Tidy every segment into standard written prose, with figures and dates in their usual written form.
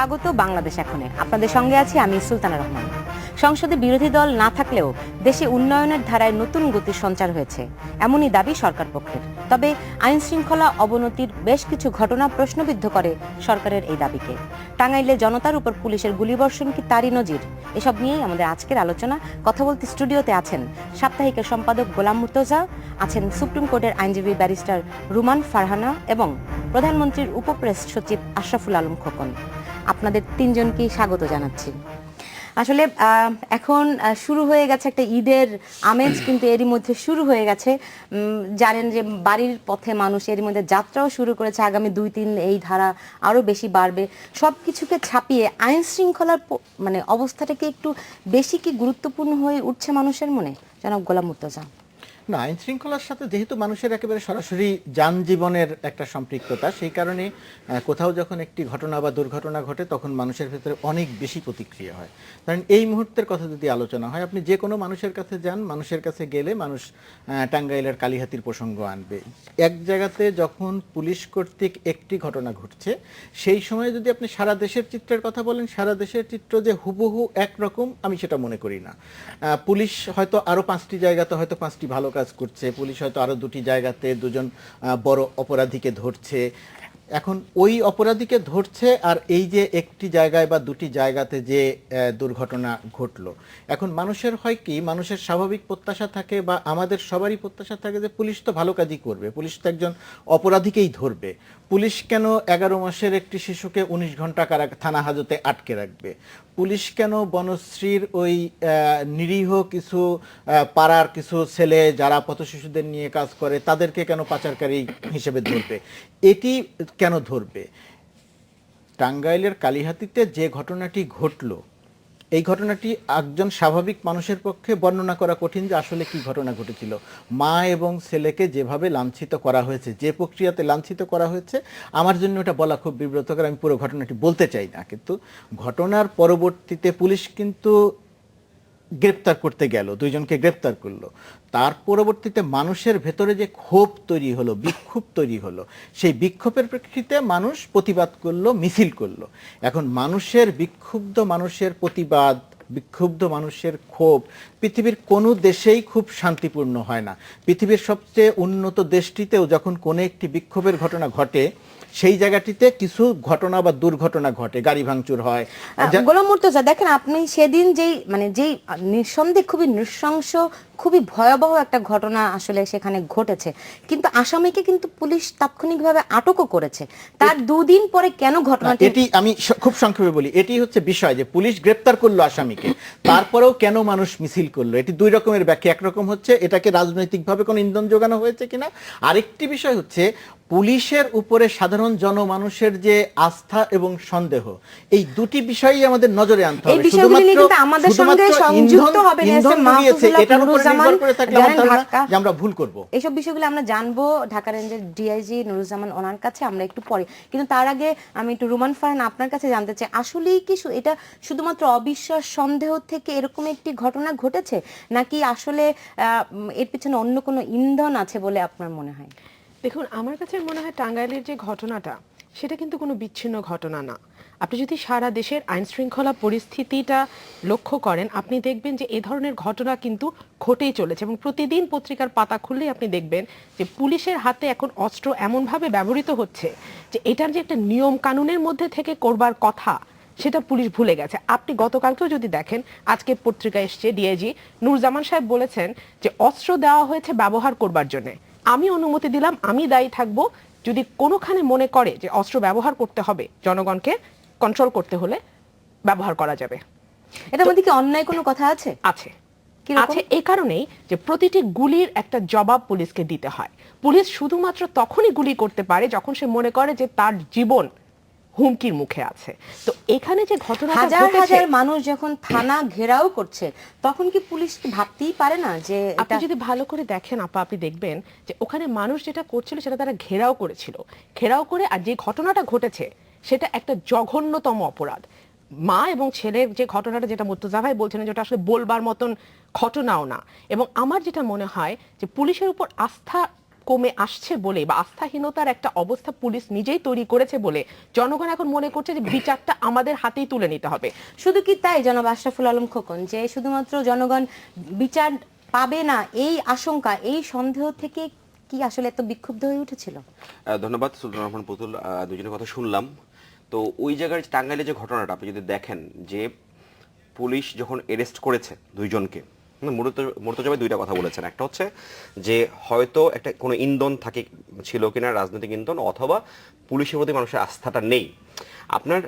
স্বাগত বাংলাদেশ এখনে। আপনাদের সঙ্গে আছি আমি সুলতানা রহমান। সংসদে বিরোধী দল না থাকলেও দেশে উন্নয়নের ধারায় নতুন গতির সঞ্চার হয়েছে, এমনই দাবি সরকার পক্ষের। তবে আইন শৃঙ্খলা অবনতির বেশ কিছু ঘটনা প্রশ্নবিদ্ধ করে সরকারের এই দাবিকে। টাঙ্গাইলে জনতার উপর পুলিশের গুলিবর্ষণ কি তারই নজির? এসব নিয়েই আমাদের আজকের আলোচনা। কথা বলতে স্টুডিওতে আছেন সাপ্তাহিকের সম্পাদক গোলাম মুর্তজা, আছেন সুপ্রিম কোর্টের আইনজীবী ব্যারিস্টার রুমান ফারহানা এবং প্রধানমন্ত্রীর উপপ্রেস সচিব আশরাফুল আলম খোকন। আপনাদের তিনজনকেই স্বাগত জানাচ্ছি। আসলে এখন শুরু হয়ে গেছে একটা ঈদের আমেজ, কিন্তু এরই মধ্যে শুরু হয়ে গেছে, জানেন যে বাড়ির পথে মানুষ এরই মধ্যে যাত্রাও শুরু করেছে। আগামী 2-3 এই ধারা আরও বেশি বাড়বে। সব কিছুকে ছাপিয়ে আইন শৃঙ্খলার মানে অবস্থাটা কি একটু বেশি কি গুরুত্বপূর্ণ হয়ে উঠছে মানুষের মনে? জনাব গোলাম মুর্তজা। না, আইন শৃঙ্খলার সাথে যেহেতু মানুষের একেবারে সরাসরি যানজীবনের একটা সম্পৃক্ততা, সেই কারণে কোথাও যখন একটি ঘটনা বা দুর্ঘটনা ঘটে তখন মানুষের ভেতরে অনেক বেশি প্রতিক্রিয়া হয়। কারণ এই মুহূর্তের কথা যদি আলোচনা হয়, আপনি যে কোনো মানুষের কাছে যান, মানুষের কাছে গেলে মানুষ টাঙ্গাইলের কালিহাতির প্রসঙ্গ আনবে। এক জায়গাতে যখন পুলিশ কর্তৃক একটি ঘটনা ঘটছে, সেই সময় যদি আপনি সারা দেশের চিত্রের কথা বলেন, সারা দেশের চিত্র যে হুবহু একরকম আমি সেটা মনে করি না। পুলিশ হয়তো আরও 5টি জায়গাতে হয়তো 5টি ভালো কাজ করছে, পুলিশ হয়তো আরো 2টি জায়গাতে 2জন বড় অপরাধীকে ধরছে। এখন ওই অপরাধীকে ধরছে আর এই যে একটি জায়গায় বা 2টি জায়গাতে যে দুর্ঘটনা ঘটলো, এখন মানুষের হয় কি, মানুষের স্বাভাবিক প্রত্যাশা থাকে বা আমাদের সবারই প্রত্যাশা থাকে যে পুলিশ তো ভালো কাজই করবে, পুলিশ তো একজন অপরাধীকেই ধরবে। পুলিশ কেন 11 মাসের একটি শিশুকে 19 ঘন্টা থানা হাজতে আটকে রাখবে? পুলিশ কেন বনশ্রীর ওই নিরীহ কিছু পাড়ার কিছু ছেলে যারা পথ শিশুদের নিয়ে কাজ করে তাদেরকে কেন পাচারকারী হিসেবে ধরবে? এটি কেন ধরবে? টাঙ্গাইলের কালিহাতিতে যে ঘটনাটি ঘটলো, এই ঘটনাটি একজন স্বাভাবিক মানুষের পক্ষে বর্ণনা করা কঠিন যে আসলে কি ঘটনা ঘটেছিল। মা এবং ছেলেকে যেভাবে লাঞ্ছিত করা হয়েছে, যে প্রক্রিয়াতে লাঞ্ছিত করা হয়েছে, আমার জন্য এটা বলা খুব বিব্রতকর। আমি পুরো ঘটনাটি বলতে চাই না, কিন্তু ঘটনার পরবর্তীতে পুলিশ কিন্তু গ্রেপ্তার করতে গেল, 2জনকে গ্রেপ্তার করলো। তার পরবর্তীতে মানুষের ভেতরে যে ক্ষোভ তৈরি হলো, বিক্ষোভ তৈরি হলো, সেই বিক্ষোভের প্রেক্ষিতে মানুষ প্রতিবাদ করলো, মিছিল করলো। এখন মানুষের বিক্ষুব্ধ মানুষের প্রতিবাদ, বিক্ষুব্ধ মানুষের ক্ষোভ পৃথিবীর কোনো দেশেই খুব শান্তিপূর্ণ হয় না। পৃথিবীর সবচেয়ে উন্নত দেশটিতেও যখন কোনো একটি বিক্ষোভের ঘটনা ঘটে, সেই জায়গাটিতে কিছু ঘটনা বা দুর্ঘটনা ঘটে, গাড়ি ভাঙচুর হয়। গোলাম মুর্তজা, দেখেন আপনি সেদিন যেই নিঃসন্দেহে খুবই নৃশংস, খুবই ভয়াবহ একটা ঘটনা আসলে সেখানে ঘটেছে, কিন্তু আসামিকে কিন্তু পুলিশ তাৎক্ষণিকভাবে আটকও করেছে। তার 2 দিন পরে কেন ঘটনাটি? এটি আমি খুব সংক্ষেপে বলি। এটি হচ্ছে বিষয় যে পুলিশ গ্রেপ্তার করলো আসামিকে, তারপরেও কেন মানুষ মিছিল করলো। এটি 2 রকমের ব্যাখ্যা। একরকম হচ্ছে এটাকে রাজনৈতিকভাবে কোনো ইন্ধন যোগানো হয়েছে কিনা, আরেকটি বিষয় হচ্ছে পুলিশের উপরে সাধারণ জনমানুষের যে আস্থা এবং সন্দেহ, এই 2টি বিষয়ই আমাদের নজরে আনতে হবে। আমরা ভুল করব। এইসব বিষয়গুলো আমরা জানবো ঢাকা রেঞ্জের ডিআইজি নুরুজ্জামান ওনার কাছে আমরা একটু পরে। কিন্তু তার আগে আমি একটু রুমান ফারহান আপনার কাছে জানতে চাই, আসলেই কি এটা শুধুমাত্র অবিশ্বাস, সন্দেহ থেকে এরকম একটি ঘটনা ঘটেছে, নাকি আসলে এর পিছনে অন্য কোনো ইন্ধন আছে বলে আপনার মনে হয়? দেখুন, আমার কাছে মনে হয় টাঙ্গাইলের যে ঘটনাটা, সেটা কিন্তু কোনো বিচ্ছিন্ন ঘটনা না। আপনি যদি সারা দেশের আইন শৃঙ্খলা পরিস্থিতিটা লক্ষ্য করেন, আপনি দেখবেন যে এ ধরনের ঘটনা কিন্তু ঘটেই চলেছে এবং প্রতিদিন পত্রিকার পাতা খুললেই আপনি দেখবেন যে পুলিশের হাতে এখন অস্ত্র এমনভাবে ব্যবহৃত হচ্ছে যে এটার যে একটা নিয়ম কানুনের মধ্যে থেকে করবার কথা, সেটা পুলিশ ভুলে গেছে। আপনি গতকালকেও যদি দেখেন, আজকে পত্রিকা এসছে, ডিআইজি নুরুজ্জামান সাহেব বলেছেন যে অস্ত্র দেওয়া হয়েছে ব্যবহার করবার জন্য। আমি অনুমতি দিলাম, আমি দায়ী থাকবো যদি কোনোখানে মনে করে যে অস্ত্র ব্যবহার করতে হবে, জনগণকে কন্ট্রোল করতে হলে ব্যবহার করা যাবে। এটার মধ্যে কি অন্যায় কোনো কথা আছে? আছে, আছে। এই কারণেই যে প্রতিটি গুলির একটা জবাব পুলিশকে দিতে হয়। পুলিশ শুধুমাত্র তখনই গুলি করতে পারে যখন সে মনে করে যে তার জীবন হুমকির মুখে আছে। তো এখানে যে ঘটনাটা ঘটেছে, হাজার হাজার মানুষ যখন থানা ঘেরাও করছে, তখন কি পুলিশ ভাবতেই পারে না যে? আপনি যদি ভালো করে দেখেন আপা, আপনি দেখবেন যে ওখানে মানুষ যেটা করছিল সেটা তারা ঘেরাও করেছিল, ঘেরাও করে। আর যে ঘটনাটা ঘটেছে সেটা একটা জঘন্যতম অপরাধ। মা এবং ছেলের যে ঘটনাটা, যেটা মুর্তজা ভাই বলছেন, যেটা আসলে বলবার মতন ঘটনাও না। এবং আমার যেটা মনে হয় যে পুলিশের উপর আস্থা কমে আসছে বলে বা আস্থাহীনতার একটা অবস্থা পুলিশ নিজেই তৈরি করেছে বলে জনগণ এখন মনে করছে যে বিচারটা আমাদের হাতেই তুলে নিতে হবে। শুধু কি তাই জনাব আশরাফুল আলম খোকন, যে শুধুমাত্র জনগণ বিচার পাবে না এই আশঙ্কা, এই সন্দেহ থেকে কি আসলে এত বিক্ষুব্ধ হয়ে উঠেছিল? ধন্যবাদ সুলতান রহমান পুতুল, দুজনের কথা শুনলাম। তো ওই জায়গায় টাঙ্গাইলে যে ঘটনাটা আপনি যদি দেখেন, যে পুলিশ যখন অ্যারেস্ট করেছে দুইজনকে, মুর্তজা ভাই দুইটা কথা বলেছেন। একটা হচ্ছে যে হয়তো একটা কোনো ইন্ধন থাকে ছিল কিনা, রাজনৈতিক ইন্ধন, অথবা পুলিশের প্রতি মানুষের আস্থাটা নেই। আপনার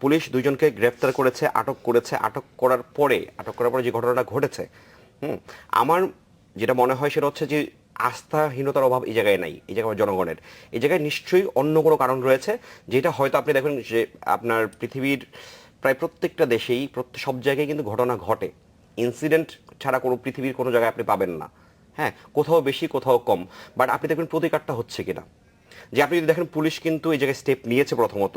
পুলিশ দুইজনকে গ্রেফতার করেছে, আটক করেছে। আটক করার পরে যে ঘটনাটা ঘটেছে, আমার যেটা মনে হয় সেটা হচ্ছে যে আস্থাহীনতার অভাব এই জায়গায় নাই, এই জায়গায় জনগণের। এই জায়গায় নিশ্চয়ই অন্য কোনো কারণ রয়েছে, যেটা হয়তো আপনি দেখবেন যে আপনার পৃথিবীর প্রায় প্রত্যেকটা দেশেই সব জায়গায় কিন্তু ঘটনা ঘটে। ইনসিডেন্ট ছাড়া কোনো পৃথিবীর কোনো জায়গায় আপনি পাবেন না। হ্যাঁ, কোথাও বেশি কোথাও কম, বাট আপনি দেখবেন প্রতিকারটা হচ্ছে কিনা। যে আপনি যদি দেখেন পুলিশ কিন্তু এই জায়গায় স্টেপ নিয়েছে প্রথমত,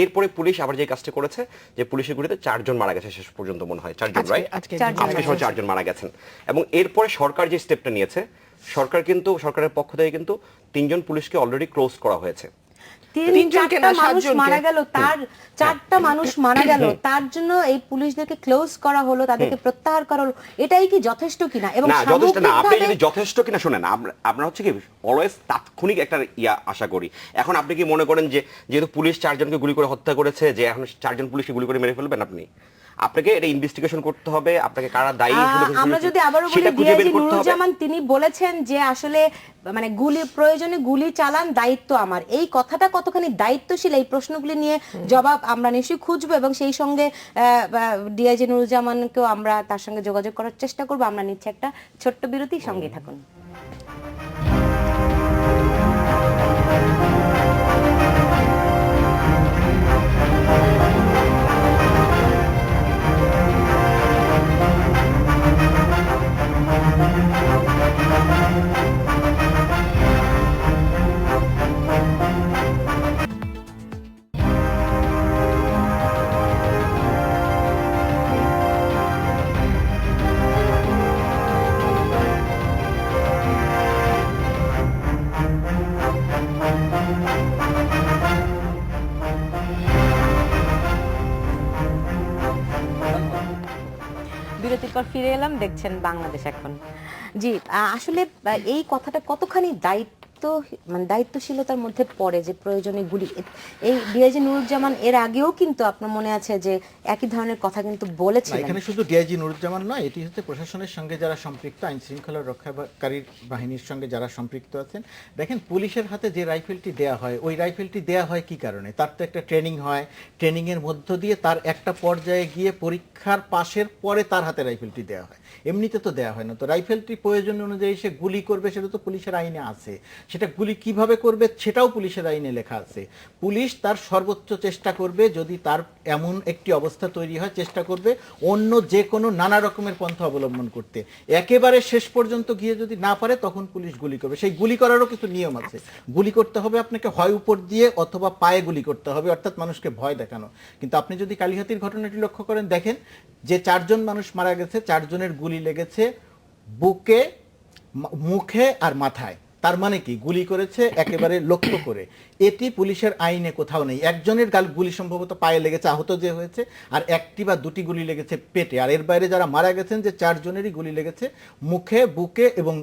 এরপরে পুলিশ আবার যে কাজটা করেছে যে পুলিশের গুলিতে 4 জন মারা গেছে শেষ পর্যন্ত, মনে হয় 4 জন, রাইট? আজকে 4 জন মারা গেছেন। এবং এরপরে সরকার যে স্টেপটা নিয়েছে, সরকারের পক্ষ থেকে কিন্তু 3 জন পুলিশকে অলরেডি ক্লোজ করা হয়েছে। 4টা মানুষ মারা গেল, তার 4টা মানুষ মারা গেল, তার জন্য এই পুলিশদেরকে ক্লোজ করা হলো, তাদেরকে প্রত্যাহার করা হলো। এটাই কি যথেষ্ট কিনা? এবং না, যথেষ্ট না। আপনি যদি যথেষ্ট কিনা শুনেন, আমরা হচ্ছে কি অলওয়েজ তাৎক্ষণিক একটা আশা করি। এখন আপনি কি মনে করেন যে যেহেতু পুলিশ 4 জনকে গুলি করে হত্যা করেছে, যে এখন 4 জন পুলিশকে গুলি করে মেরে ফেলবেন? আপনাকে এটা ইনভেস্টিগেশন করতে হবে, আপনাকে কারা দায়ী আমরা যদি আবারও বলি, ডিআইজি নুরুজ্জামান তিনি বলেছেন যে আসলে মানে প্রয়োজনে গুলি চালান, দায়িত্ব আমার। এই কথাটা কতখানি দায়িত্বশীল, এই প্রশ্নগুলি নিয়ে জবাব আমরা নিশ্চয়ই খুঁজবো, এবং সেই সঙ্গে ডিআইজি নুরুজ্জামানকেও আমরা তার সঙ্গে যোগাযোগ করার চেষ্টা করবো। আমরা নিচ্ছি একটা ছোট্ট বিরতি, সঙ্গে থাকুন। বিরতির পর ফিরে এলাম, দেখছেন বাংলাদেশ এখন। জি, আসলে এই কথাটা কতখানি দায়িত্বশীলতার মধ্যে পড়ে যে প্রয়োজনে গুলি। এই ডিআইজি নুরুজ্জামান এর আগেও কিন্তু আপনার মনে আছে যে একই ধরনের কথা কিন্তু বলেছিলেন। এখানে শুধু ডিআইজি নুরুজ্জামান নয়, এটি হচ্ছে প্রশাসনের সঙ্গে যারা সম্পৃক্ত, আইন শৃঙ্খলা রক্ষাকারী বাহিনীর সঙ্গে যারা সম্পৃক্ত আছেন। দেখেন, পুলিশের হাতে যে রাইফেলটি দেয়া হয়, ওই রাইফেলটি দেয়া হয় কি কারণে? তার তো একটা ট্রেনিং হয়, ট্রেনিং এর মধ্য দিয়ে তার একটা পর্যায়ে গিয়ে পরীক্ষার পাশের পরে তার হাতে রাইফেলটি দেওয়া হয়। এমনিতে তো দেওয়া হয় না। তো রাইফেলটি প্রয়োজন অনুযায়ী সে গুলি করবে, সেটা তো পুলিশের আইনে আছে। সেটা গুলি কিভাবে করবে সেটাও পুলিশের আইনে লেখা আছে। পুলিশ তার সর্বোচ্চ চেষ্টা করবে, যদি তার এমন একটি অবস্থা তৈরি হয়, চেষ্টা করবে অন্য যে কোনো নানা রকমের পন্থা অবলম্বন করতে। একেবারে শেষ পর্যন্ত গিয়ে যদি না পারে, তখন পুলিশ গুলি করবে। সেই গুলি করারও কিছু নিয়ম আছে। গুলি করতে হবে আপনাকে হয় উপর দিয়ে অথবা পায়ে গুলি করতে হবে, অর্থাৎ মানুষকে ভয় দেখানো। কিন্তু আপনি যদি কালিহাতির ঘটনাটি লক্ষ্য করেন, দেখেন যে 4 জন মানুষ মারা গেছে, 4 জনের গুলি লেগেছে বুকে, মুখে আর মাথায়। তার মানে কি? গুলি করেছে একেবারে লক্ষ্য করে। এটি পুলিশের আইনে কোথাও নেই। একজনের গুলি সম্ভবত পায়ে লেগেছে, আহত যে হয়েছে, আর 1টি বা 2টি গুলি লেগেছে পেটে। আর এর বাইরে যারা মারা গেছেন, যে 4 জনেরই গুলি লেগেছে মুখে, বুকে এবং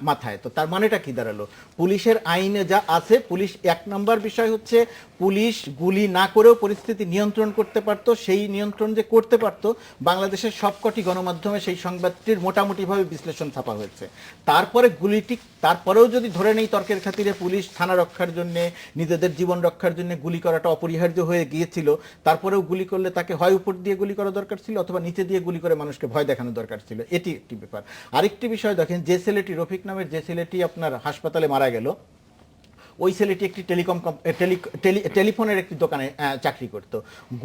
মাথায়। তো তার মানেটা কি দাঁড়ালো? পুলিশের আইনে যা আছে, পুলিশ 1 নম্বর বিষয় হচ্ছে পুলিশ গুলি না করেও পরিস্থিতি নিয়ন্ত্রণ করতে পারত। সেই নিয়ন্ত্রণ যে করতে পারত, বাংলাদেশের সবকটি গণমাধ্যমে সেই সংবাদটির মোটামুটিভাবে বিশ্লেষণ ছাপা হয়েছে। তারপরে গুলিটি, তারপরেও যদি ধরে নেই তর্কের খাতিরে পুলিশ থানা রক্ষার জন্য, নিজেদের জীবন রক্ষার জন্য গুলি করাটা অপরিহার্য হয়ে গিয়েছিল, তারপরেও গুলি করলে তাকে হয় উপর দিয়ে গুলি করা দরকার ছিল, অথবা নিচে দিয়ে গুলি করে মানুষকে ভয় দেখানো দরকার ছিল। এটি একটি ব্যাপার। আরেকটি বিষয় দেখেন, যে ছেলেটি, রফিক নামের যে ছেলেটি আপনার হাসপাতালে মারা গেল, ওই ছেলেটি একটি টেলিফোনের একটি দোকানে চাকরি করত।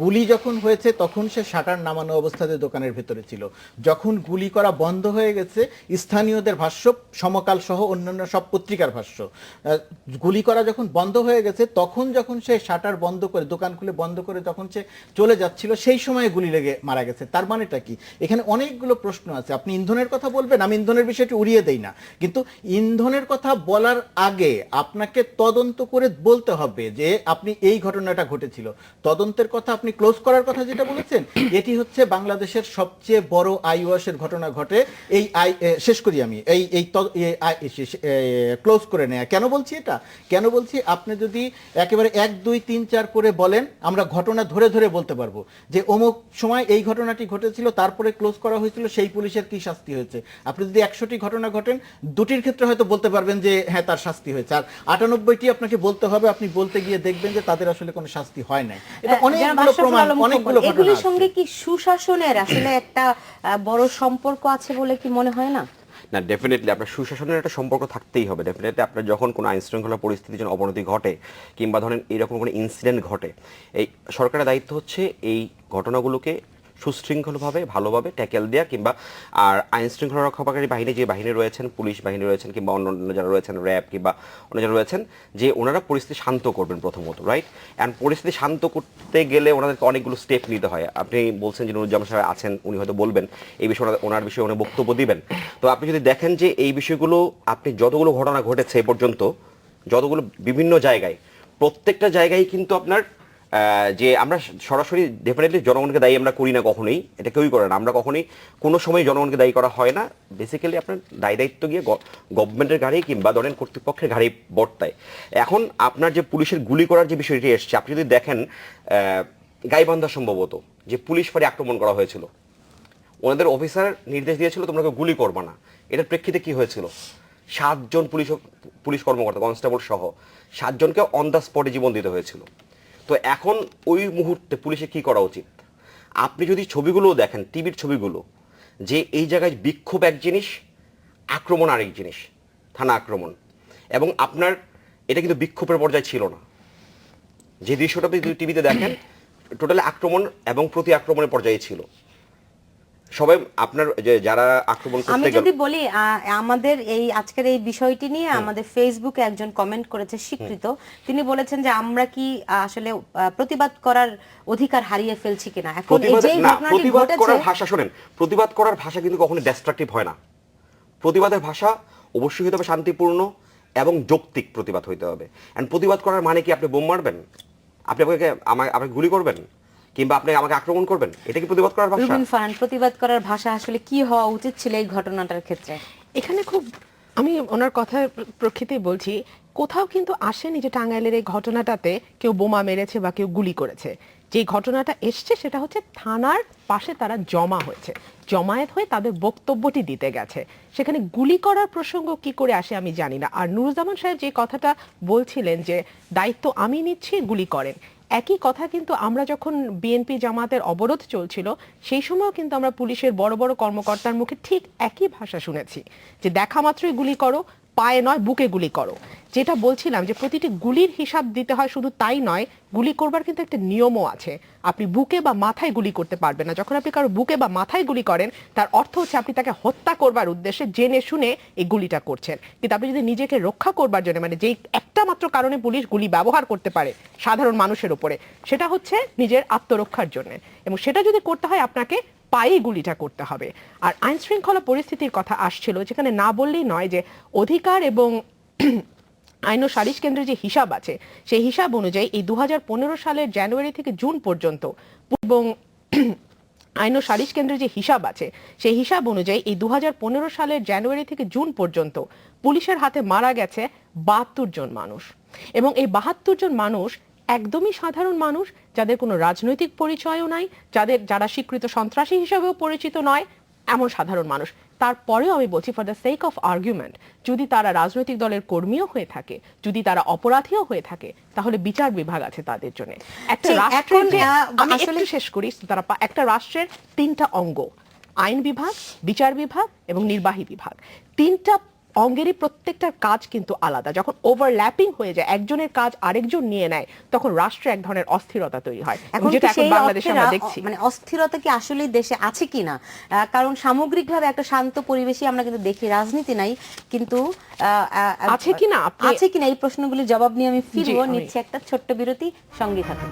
গুলি যখন হয়েছে তখন সে শাটার নামানো অবস্থাতে দোকানের ভেতরে ছিল। যখন গুলি করা বন্ধ হয়ে গেছে, স্থানীয়দের ভাষ্য, সমকাল সহ অন্যান্য সব পত্রিকার ভাষ্য, গুলি করা যখন বন্ধ হয়ে গেছে তখন যখন সে শাটার বন্ধ করে, দোকান খুলে বন্ধ করে যখন সে চলে যাচ্ছিল, সেই সময় গুলি লেগে মারা গেছে। তার মানেটা কি? এখানে অনেকগুলো প্রশ্ন আছে। আপনি ইন্ধনের কথা বলবেন, আমি ইন্ধনের বিষয়টি উড়িয়ে দেই না, কিন্তু ইন্ধনের কথা বলার আগে আপনাকে তদন্ত করে বলতে হবে যে আপনি এই ঘটনাটা ঘটেছিল। তদন্তের কথা আপনি ক্লোজ করার কথা যেটা বলেছেন, এটি হচ্ছে বাংলাদেশের সবচেয়ে বড় আইওয়াসের ঘটনা ঘটে। এই শেষ করি আমি ক্লোজ করে নেয়া। কেন বলছি এটা? কেন বলছি? আপনি যদি একেবারে 1, 2, 3, 4 করে বলেন, আমরা ঘটনা ধরে ধরে বলতে পারবো যে অমুক সময় এই ঘটনাটি ঘটেছিল, তারপরে ক্লোজ করা হয়েছিল, সেই পুলিশের কি শাস্তি হয়েছে। আপনি যদি 100টি ঘটনা ঘটেন, 2টির ক্ষেত্রে হয়তো বলতে পারবেন যে হ্যাঁ তার শাস্তি হয়েছে, আর 98টি আপনাকে বলতে হবে, আপনি বলতে গিয়ে দেখবেন যে তাদের আসলে কোনো শাস্তি হয় নাই। এটা অনেকগুলো প্রমাণ, অনেকগুলো ঘটনা এগুলির আছে। সঙ্গে কি সুশাসনের আসলে একটা বড় সম্পর্ক আছে বলে কি মনে হয় না? না, ডেফিনেটলি আপনার সুশাসনের একটা সম্পর্ক থাকতেই হবে। ডেফিনেটলি আপনার যখন কোনো আইন শৃঙ্খলা পরিস্থিতির জন্য অবনতি ঘটে কিংবা ধরেন এরকম কোনো ইনসিডেন্ট ঘটে, এই সরকারের দায়িত্ব হচ্ছে এই ঘটনাগুলোকে সুশৃঙ্খলভাবে ভালোভাবে ট্যাকেল দেওয়া, কিংবা আর আইন শৃঙ্খলা রক্ষাকারী বাহিনী যে বাহিনী রয়েছেন, পুলিশ বাহিনী রয়েছেন কিংবা অন্য যারা রয়েছেন, র্যাব কিংবা অন্য যারা রয়েছেন, যে ওনারা পরিস্থিতি শান্ত করবেন প্রথমত, রাইট? অ্যান্ড পরিস্থিতি শান্ত করতে গেলে ওনাদেরকে অনেকগুলো স্টেপ নিতে হয়। আপনি বলছেন যে নুরুজ্জামান সাহেব আছেন, উনি হয়তো বলবেন এই বিষয়ে, ওনার বিষয়ে উনি বক্তব্য দিবেন। তো আপনি যদি দেখেন যে এই বিষয়গুলো, আপনি যতগুলো ঘটনা ঘটেছে এ পর্যন্ত, যতগুলো বিভিন্ন জায়গায়, প্রত্যেকটা জায়গায় কিন্তু আপনার যে আমরা সরাসরি ডেফিনেটলি জনগণকে দায়ী আমরা করি না, কখনোই এটা কেউই করে না। আমরা কখনোই কোনো সময় জনগণকে দায়ী করা হয় না। বেসিক্যালি আপনার দায়িত্ব গিয়ে গভর্নমেন্টের গাড়ি কিংবা ধরেন কর্তৃপক্ষের গাড়ি বর্তায়। এখন আপনার যে পুলিশের গুলি করার যে বিষয়টি এসছে, আপনি যদি দেখেন গাইবান্ধা সম্ভবত যে পুলিশ ফাঁড়ি আক্রমণ করা হয়েছিল, ওনাদের অফিসার নির্দেশ দিয়েছিল তোমরা গুলি করবা না। এটার প্রেক্ষিতে কি হয়েছিল? 7 জন পুলিশ কর্মকর্তা, কনস্টেবল সহ 7 জনকে অন দ্য স্পটে জীবন দিতে হয়েছিল। তো এখন ওই মুহূর্তে পুলিশে কি করা উচিত? আপনি যদি ছবিগুলো দেখেন, টিভির ছবিগুলো, যে এই জায়গায় বিক্ষোভ এক জিনিস, আক্রমণ আরেক জিনিস, থানা আক্রমণ। এবং আপনার এটা কিন্তু বিক্ষোভের পর্যায়ে ছিল না। যে দৃশ্যটা আপনি টিভিতে দেখেন, টোটালি আক্রমণ এবং প্রতি আক্রমণের পর্যায়ে ছিল। সবাই আপনার যে যারা আক্রমণ আমি করতে যদি বলি, আমাদের এই আজকের এই বিষয়টি নিয়ে আমাদের ফেসবুকে একজন কমেন্ট করেছে স্বীকৃত। তিনি বলেছেন যে আমরা কি আসলে প্রতিবাদ করার অধিকার হারিয়ে ফেলছি কিনা। এখন এই যে ঘটনাটি প্রতিবাদ ঘটেছে, করার ভাষা শুনেন, প্রতিবাদ করার ভাষা কিন্তু কখনো ডেস্ট্রাকটিভ হয় না। প্রতিবাদের ভাষা অবশ্যই হতে হবে শান্তিপূর্ণ এবং যৌক্তিক প্রতিবাদ হইতে হবে। এন্ড প্রতিবাদ করার মানে কি আপনি বোম মারবেন, আপনি আমাকে গুলি করবেন, কিংবা আপনি আমাকে আক্রমণ করবেন? এটা কি প্রতিবাদ করার ভাষা? রুবিন ফারহান, প্রতিবাদ করার ভাষা আসলে কি হওয়া উচিত ছিল এই ঘটনাটার ক্ষেত্রে? এখানে খুব আমি ওনার কথার প্রকৃতি বলছি, কোথাও কিন্তু আসেনি যে টাঙ্গাইলের এই ঘটনাটাতে কেউ বোমা মেরেছে বা কেউ গুলি করেছে। যে ঘটনাটা এসছে সেটা হচ্ছে থানার পাশে তারা জমা হয়েছে, জমায়েত হয়ে তাদের বক্তব্যটি দিতে গেছে। সেখানে গুলি করার প্রসঙ্গ কি করে আসে আমি জানি না। আর নুরুজ্জামান সাহেব যে কথাটা বলছিলেন যে দায়িত্ব আমি নিচ্ছি, গুলি করেন, একই কথা কিন্তু আমরা যখন বিএনপি জামাতের অবরোধ চলছিল সেই সময়ও কিন্তু আমরা পুলিশের বড় বড় কর্মকর্তার মুখে ঠিক একই ভাষা শুনেছি যে দেখা মাত্রই গুলি করো, পায়ে নয় বুকে গুলি করো। যেটা বলছিলাম যে প্রতিটি গুলির হিসাব দিতে হয়, শুধু তাই নয়, গুলি করবার কিন্তু একটা নিয়মও আছে। আপনি বুকে বা মাথায় গুলি করতে পারবেন না। যখন আপনি কারো বুকে বা মাথায় গুলি করেন তার অর্থ হচ্ছে আপনি তাকে হত্যা করবার উদ্দেশ্যে জেনে শুনে এই গুলিটা করছেন। কিন্তু আপনি যদি নিজেকে রক্ষা করবার জন্য, মানে যেই একটা মাত্র কারণে পুলিশ গুলি ব্যবহার করতে পারে সাধারণ মানুষের উপরে, সেটা হচ্ছে নিজের আত্মরক্ষার জন্য, এবং সেটা যদি করতে হয় আপনাকে পায়ে গুলিটা করতে হবে। আর আইন শৃঙ্খলা পরিস্থিতির কথা আসছিল, যেখানে না বললেই নয় যে অধিকার এবং আইন ও সালিশ কেন্দ্রের যে হিসাব আছে সেই হিসাব অনুযায়ী এই 2015 সালের জানুয়ারি থেকে জুন পর্যন্ত, এবং আইন ও সালিশ কেন্দ্রের যে হিসাব আছে সেই হিসাব অনুযায়ী এই 2015 সালের জানুয়ারি থেকে জুন পর্যন্ত পুলিশের হাতে মারা গেছে 72 জন মানুষ। এবং এই 72 জন মানুষ একদমই সাধারণ মানুষ, যাদের কোনো রাজনৈতিক পরিচয়ও নাই, যারা স্বীকৃত সন্ত্রাসী হিসেবেও পরিচিত নয়, এমন সাধারণ মানুষ। তারপরেও আমি বলছি, for the sake of argument, যদি তারা রাজনৈতিক দলের কর্মীও হয়ে থাকে, যদি তারা অপরাধীও হয়ে থাকে, তাহলে বিচার বিভাগ আছে তাদের জন্য। একটা রাষ্ট্রের আমি একটু শেষ করি, তারা একটা রাষ্ট্রের 3টা অঙ্গ, আইন বিভাগ, বিচার বিভাগ এবং নির্বাহী বিভাগ, 3টা অঙ্গেরই প্রত্যেকটার কাজ কিন্তু আলাদা। যখন ওভারল্যাপিং হয়ে যায়, একজনের কাজ আরেকজন নিয়ে নেয়, তখন রাষ্ট্রে এক ধরনের অস্থিরতা তৈরি হয়, এখন যেটা কি এখন সেই বাংলাদেশে আমরা দেখছি। মানে অস্থিরতা কি আসলে দেশে আছে কিনা? কারণ সামগ্রিকভাবে একটা শান্ত পরিবেশই আমরা কিন্তু দেখি, রাজনীতি নাই, কিন্তু আছে কিনা আছে কিনা এই প্রশ্নগুলির জবাব নিয়ে আমি ফিরবো। আমি- নিচ্ছি একটা ছোট্ট বিরতি, সঙ্গে থাকুন।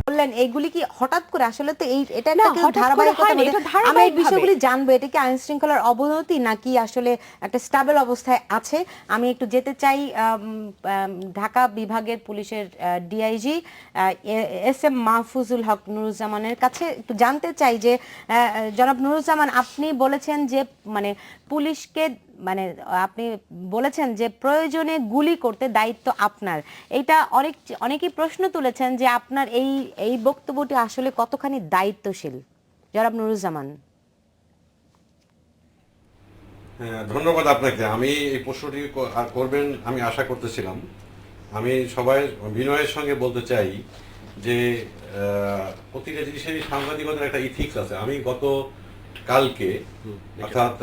বললেন এইগুলি কি হঠাৎ করে? আসলে তো এটা না, একটা কিন্তু হঠাৎ করে ধারাবাহিকতার হয়নি, মধ্যে। এটা আমরা এই ধারাবাহিকভাবে। বিষয়গুলি জানবো, এটা কি আইন শৃঙ্খলার অবনতি নাকি আসলে একটা স্টেবল অবস্থায় আছে। আমি একটু যেতে চাই ঢাকা বিভাগের পুলিশের DIG S M Mahfuzul Haque নুরুজ্জামানের কাছে, একটু জানতে চাই যে জনাব নুরুজ্জামান, আপনি বলেছেন যে মানে পুলিশকে, মানে আপনি বলেছেন যে প্রয়োজনে গুলি করতে দায়িত্ব আপনার। এটা অনেকেই প্রশ্ন তুলেছেন যে আপনার এই বক্তব্যটি আসলে কতখানি দায়িত্বশীল, জনাব নুরুজ্জামান। হ্যাঁ, ধন্যবাদ আপনাকে। আমি এই প্রশ্নটি করবেন আমি আশা করতেছিলাম। আমি সবাই বিনয়ের সঙ্গে বলতে চাই যে প্রতিটা জিনিসেরই সাংবাদিকতার একটা ইথিক্স আছে। আমি কালকে অর্থাৎ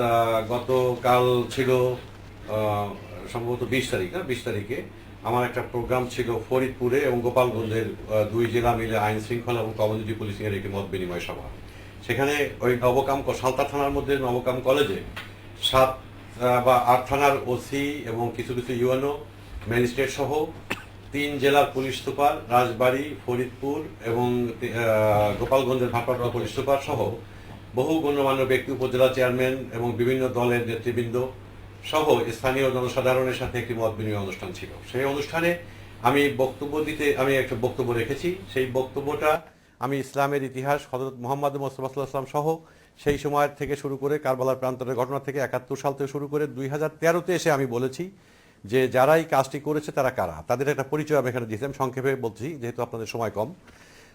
গতকাল ছিল সম্ভবত 20 তারিখ, না 20 তারিখে আমার একটা প্রোগ্রাম ছিল ফরিদপুরে এবং গোপালগঞ্জের দুই জেলা মিলে আইন শৃঙ্খলা এবং কমিউনিটি পুলিশিং এর একটি মত বিনিময় সভা। সেখানে ওই সালতা থানার মধ্যে নবকাম কলেজে 7 বা 8 থানার ওসি এবং কিছু কিছু ইউএনও ম্যাজিস্ট্রেট সহ 3 জেলার পুলিশ সুপার, রাজবাড়ী, ফরিদপুর এবং গোপালগঞ্জের ভারপ্রাপ্ত পুলিশ সুপার সহ বহু গণ্যমান্য ব্যক্তি, উপজেলা চেয়ারম্যান এবং বিভিন্ন দলের নেতৃবৃন্দ সহ স্থানীয় জনসাধারণের সাথে একটি মত বিনিময় অনুষ্ঠান ছিল। সেই অনুষ্ঠানে আমি একটা বক্তব্য রেখেছি। সেই বক্তব্যটা আমি ইসলামের ইতিহাস, হযরত মুহাম্মদ মুস্তাফা সাল্লাল্লাহু আলাইহি ওয়াসাল্লাম সহ সেই সময় থেকে শুরু করে কারবালার প্রান্তরের ঘটনা থেকে 71 সাল থেকে শুরু করে 2013-তে এসে আমি বলেছি যে যারা এই কাজটি করেছে তারা কারা, তাদের একটা পরিচয় আমি এখানে দিয়েছিলাম। সংক্ষেপে বলছি যেহেতু আপনাদের সময় কম।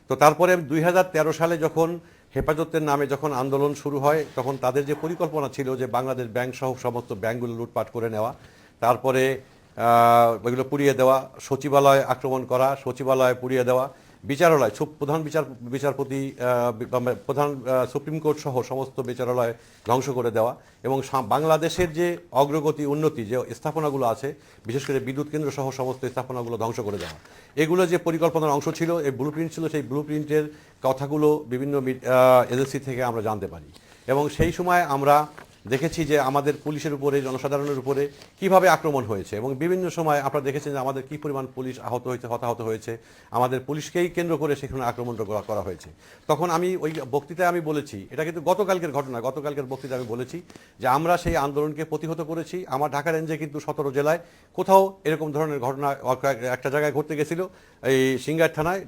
তো তারপরে 2013 সালে যখন হেফাজতের নামে যখন আন্দোলন শুরু হয়, তখন তাদের যে পরিকল্পনা ছিল যে বাংলাদেশ ব্যাংক সহ সমস্ত ব্যাংকগুলো লুটপাট করে নেওয়া, তারপরে ওইগুলো পুড়িয়ে দেওয়া, সচিবালয় আক্রমণ করা, সচিবালয় পুড়িয়ে দেওয়া, বিচারালয়, বিচারপতি, প্রধান সুপ্রিম কোর্ট সহ সমস্ত বিচারালয় ধ্বংস করে দেওয়া এবং বাংলাদেশের যে অগ্রগতি উন্নতি যে স্থাপনাগুলো আছে, বিশেষ করে বিদ্যুৎ কেন্দ্র সহ সমস্ত স্থাপনাগুলো ধ্বংস করে দেওয়া, এগুলো যে পরিকল্পনার অংশ ছিল, এই ব্লু প্রিন্ট ছিল। সেই ব্লু প্রিন্টের কথাগুলো বিভিন্ন এজেন্সি থেকে আমরা জানতে পারি এবং সেই সময় আমরা দেখেছি যে আমাদের পুলিশের উপরে, জনসাধারণের উপরে কিভাবে আক্রমণ হয়েছে এবং বিভিন্ন সময় আপনারা দেখেছেন যে আমাদের কি পরিমাণ পুলিশ হতাহত হয়েছে, আমাদের পুলিশকেই কেন্দ্র করে সেখানে আক্রমণ করা হয়েছে। তখন আমি ওই বক্তৃতায় আমি বলেছি, এটা কিন্তু গতকালকের ঘটনা, গতকালকের বক্তৃতায় আমি বলেছি যে আমরা সেই আন্দোলনকে প্রতিহত করেছি। আমার ঢাকা রেঞ্জে কিন্তু 17 জেলায় কোথাও এরকম ধরনের ঘটনা একটা জায়গায় ঘটতে গেছিল, এই সিঙ্গার থানায়,